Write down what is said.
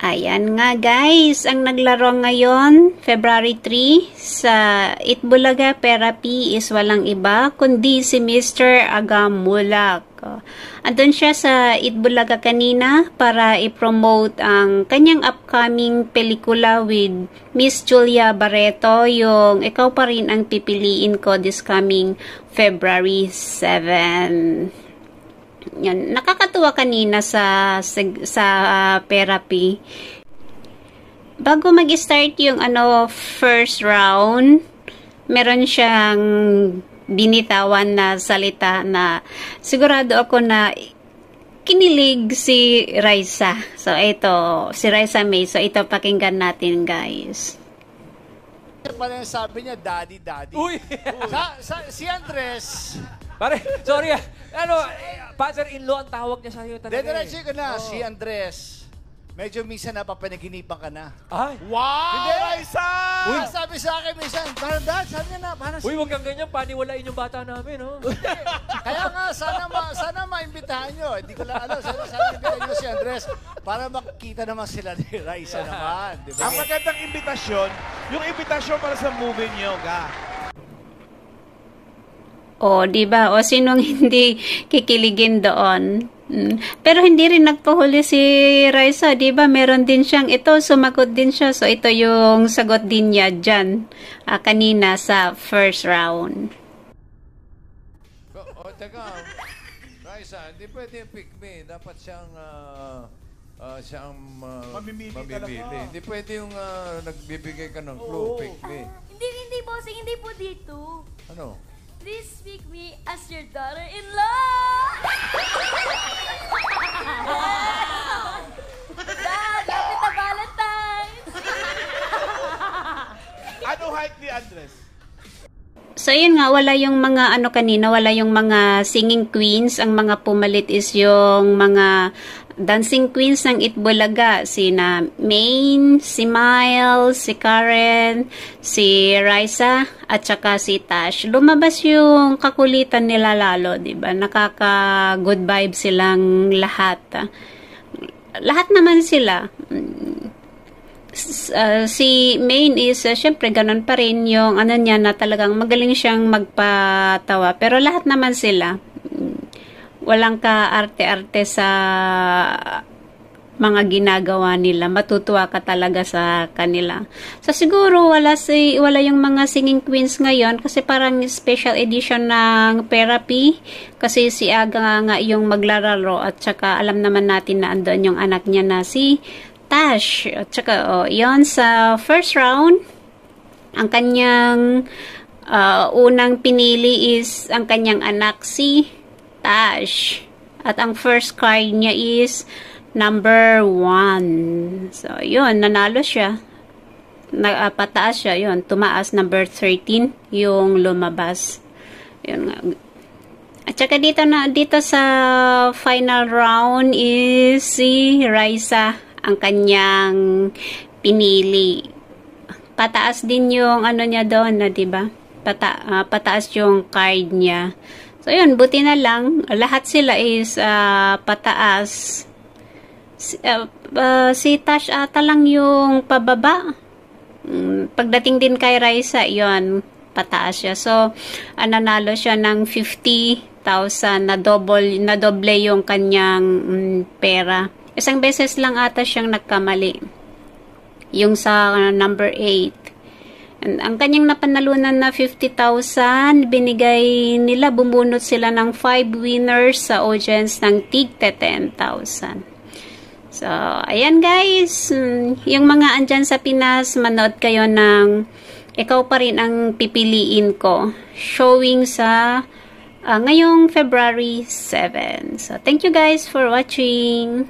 Ayan nga guys, ang naglaro ngayon, February 3, sa Itbulaga Therapy is walang iba, kundi si Mr. Agamulak. Andun siya sa Itbulaga kanina para i-promote ang kanyang upcoming pelikula with Miss Julia Barreto, yung Ikaw Pa Rin Ang Pipiliin Ko this coming February 7. Yan, nakakatuwa kanina sa therapy. Bago mag-start yung first round, meron siyang binitawan na salita na sigurado ako na kinilig si Raisa. So ito, si Raisa May. So ito, pakinggan natin guys. Pala sabi niya, daddy. Uy! Si Andres. Pare, sorry father-in-law ang tawag niya sa'yo talaga. Dediretso ko na, si Andres. Medyo minsan napapanaginipan ka na. Ay! Wow! Hindi, Raisa! Uy, sabi sa akin minsan, parang dad, sabi niya na, parang Uy, huwag kang ganyan, paniwalain yung bata namin, no? Kaya nga, sana maimbitahan nyo. Hindi ko lang alam, sana imbitahan nyo si Andres para makita naman sila ni Raisa naman. Di ba? Ang magandang imbitasyon, yung imbitasyon para sa movie niyo, O, di ba? O, sinong hindi kikiligin doon? Pero hindi rin nagpahuli si Raisa, di ba? Meron din siyang ito, sumagot din siya. So, ito yung sagot din niya dyan kanina sa first round. Teka, Raisa, hindi pwede pick me. Dapat siyang Mamimili mamimili. talaga. Hindi pwede yung nagbibigay ka ng clue, pick me. Hindi, bossing. Hindi po dito. Ano? Please pick me as your daughter-in-law! Dad, happy na Valentine's! Ano height ni Andres? So, yun nga, wala yung mga kanina, wala yung mga singing queens. Ang mga pumalit is yung mga dancing queens ng Itbulaga. Sina Maine, si Miles, si Karen, si Raisa, at saka si Tash. Lumabas yung kakulitan nila lalo, diba? Nakaka-good vibe silang lahat. Lahat naman sila. Si Maine is, syempre, ganun pa rin yung niya na talagang magaling siyang magpatawa. Pero lahat naman sila, walang ka-arte-arte sa mga ginagawa nila. Matutuwa ka talaga sa kanila. So, siguro, wala yung mga singing queens ngayon kasi parang special edition ng therapy. Kasi si Aga nga yung maglalaro at saka alam naman natin na andun yung anak niya na si Tash. At saka, yon sa first round, ang kanyang unang pinili is ang kanyang anak si Tash. At ang first card niya is number 1. So, yun, nanalo siya. Pataas siya, yun. Tumaas number 13 yung lumabas. Yun nga. At saka dito sa final round is si Raisa ang kanyang pinili. Pataas din yung niya doon, na 'di ba? Pataas yung card niya. So, yun, buti na lang. Lahat sila is pataas. Si Tash ata lang yung pababa. Pagdating din kay Raisa, yun, pataas siya. So, nanalo siya ng 50,000 na doble yung kanyang pera. Isang beses lang ata siyang nagkamali. Yung sa number 8. Ang kanyang napanalunan na 50,000, binigay nila, bumunot sila ng 5 winners sa audience ng tig 10,000. So, ayan guys, yung mga andyan sa Pinas, manood kayo ng Ikaw Pa Rin Ang Pipiliin Ko, showing sa ngayong February 7. So, thank you guys for watching.